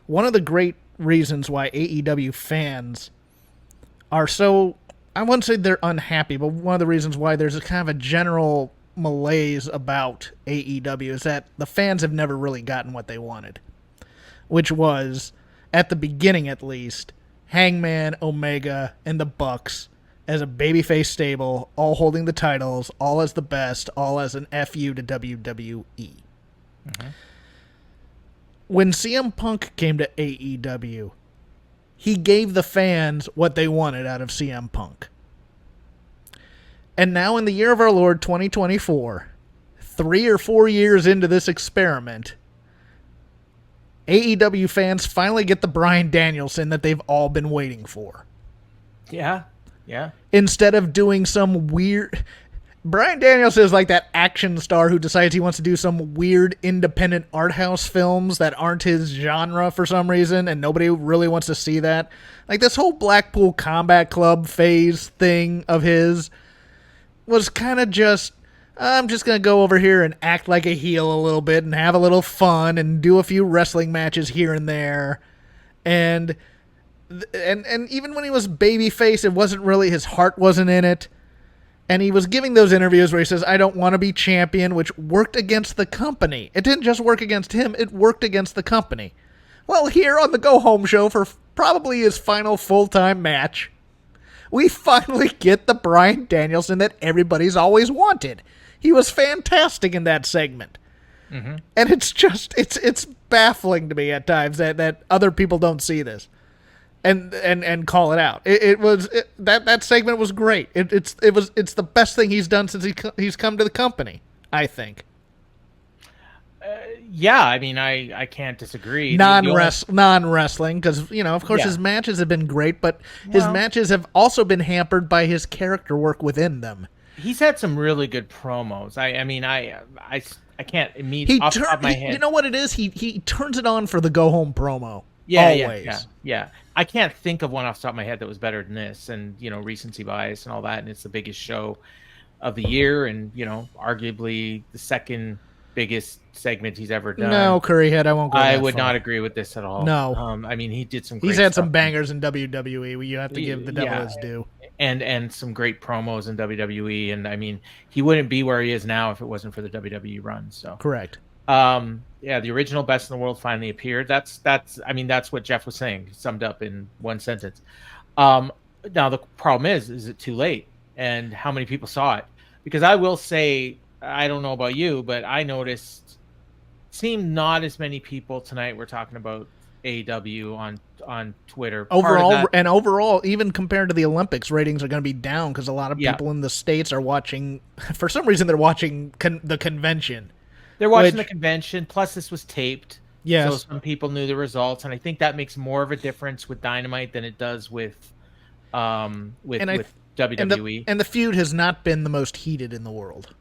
one of the great reasons why AEW fans are so, I wouldn't say they're unhappy, but one of the reasons why there's a kind of a general malaise about AEW is that the fans have never really gotten what they wanted, which was, at the beginning at least, Hangman, Omega, and the Bucks as a babyface stable, all holding the titles, all as the best, all as an FU to WWE. Mm-hmm. When CM Punk came to AEW, he gave the fans what they wanted out of CM Punk. And now in the year of our Lord 2024, 3 or 4 years into this experiment, AEW fans finally get the Bryan Danielson that they've all been waiting for. Yeah. Instead of doing some weird... Bryan Danielson is like that action star who decides he wants to do some weird independent art house films that aren't his genre for some reason, and nobody really wants to see that. Like this whole Blackpool Combat Club phase thing of his was kind of just, I'm just going to go over here and act like a heel a little bit and have a little fun and do a few wrestling matches here and there. And even when he was babyface, it wasn't really, his heart wasn't in it. And he was giving those interviews where he says, I don't want to be champion, which worked against the company. It didn't just work against him, it worked against the company. Well, here on the Go Home Show, for probably his final full-time match, we finally get the Bryan Danielson that everybody's always wanted. He was fantastic in that segment. Mm-hmm. And it's just, it's baffling to me at times that other people don't see this. And call it out. That segment was great. It's the best thing he's done since he's come to the company, I think. Yeah, I mean, I can't disagree. Non-wrestling, because, of course, his matches have been great, but his matches have also been hampered by his character work within them. He's had some really good promos. I mean, I can't immediately off the top of my head. You know what it is? He turns it on for the go home promo. Always. Yeah. I can't think of one off the top of my head that was better than this, and recency bias and all that, and it's the biggest show of the year, and arguably the second biggest segment he's ever done. No, Curryhead, I won't go. I would not agree with this at all. No, I mean, he did some. He's had some bangers in WWE. Where you have to give the devil his due, and some great promos in WWE. And I mean, he wouldn't be where he is now if it wasn't for the WWE run. So correct. The original Best in the World finally appeared. That's what Jeff was saying, summed up in one sentence. Now the problem is it too late? And how many people saw it? Because I will say, I don't know about you, but I noticed seemed not as many people tonight were talking about AEW on Twitter. Overall, even compared to the Olympics, ratings are going to be down because a lot of people in the States are watching. For some reason, they're watching the convention. They're watching the convention, plus this was taped. Yes. So some people knew the results, and I think that makes more of a difference with Dynamite than it does with WWE. And the feud has not been the most heated in the world.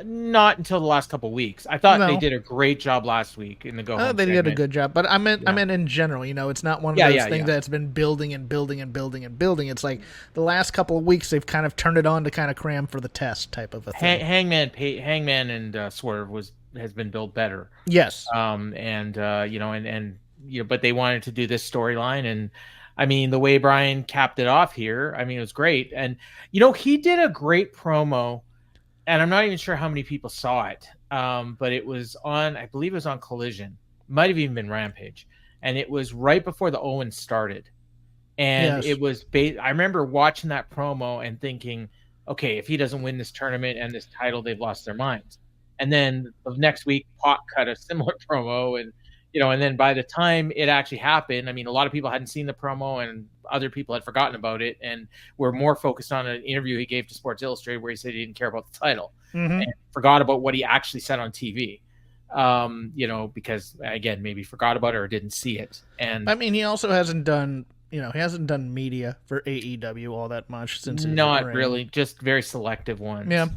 Not until the last couple of weeks. I thought they did a great job last week in the Go Home They segment. did a good job, but I meant in general. It's not one of those things that's been building and building and building and building. It's like the last couple of weeks they've kind of turned it on to kind of cram for the test type of a thing. Hangman and Swerve has been built better. Yes. But they wanted to do this storyline, and I mean the way Bryan capped it off here, I mean it was great, and he did a great promo. And I'm not even sure how many people saw it, but it was I believe it was on Collision. Might have even been Rampage. And it was right before the Owens started. And it was, I remember watching that promo and thinking, okay, if he doesn't win this tournament and this title, they've lost their minds. And then the next week, Pac cut a similar promo. And, and then by the time it actually happened, I mean, a lot of people hadn't seen the promo and other people had forgotten about it and were more focused on an interview he gave to Sports Illustrated where he said he didn't care about the title and forgot about what he actually said on TV. Because again, maybe forgot about it or didn't see it. And I mean, he also hasn't done, he hasn't done media for AEW all that much since his not reign. Really, just very selective ones. Yeah.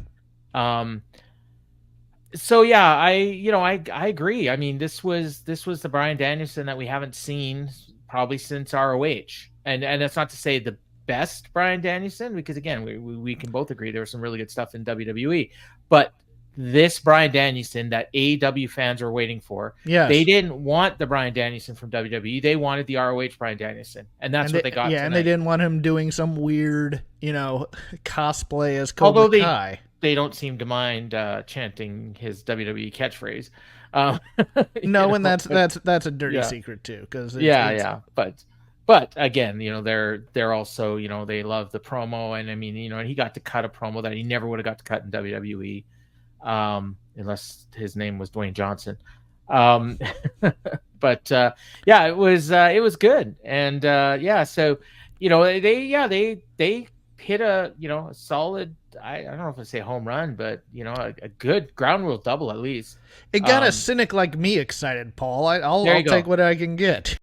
So yeah, I agree. I mean, this was the Bryan Danielson that we haven't seen probably since ROH. And that's not to say the best Bryan Danielson, because again, we can both agree there was some really good stuff in WWE, but this Bryan Danielson that AEW fans were waiting for. Yes. They didn't want the Bryan Danielson from WWE. They wanted the ROH Bryan Danielson, and that's what they got. Yeah, tonight. and they didn't want him doing some weird, cosplay as Cobra Although Kai. They don't seem to mind chanting his WWE catchphrase. No, and that's a dirty secret too, because but again, they're also, they love the promo, and I mean, and he got to cut a promo that he never would have got to cut in WWE, unless his name was Dwayne Johnson. But it was good, and so they hit a a solid, I don't know if I say home run, but a good ground rule double at least. It got a cynic like me excited, Paul. I'll take what I can get.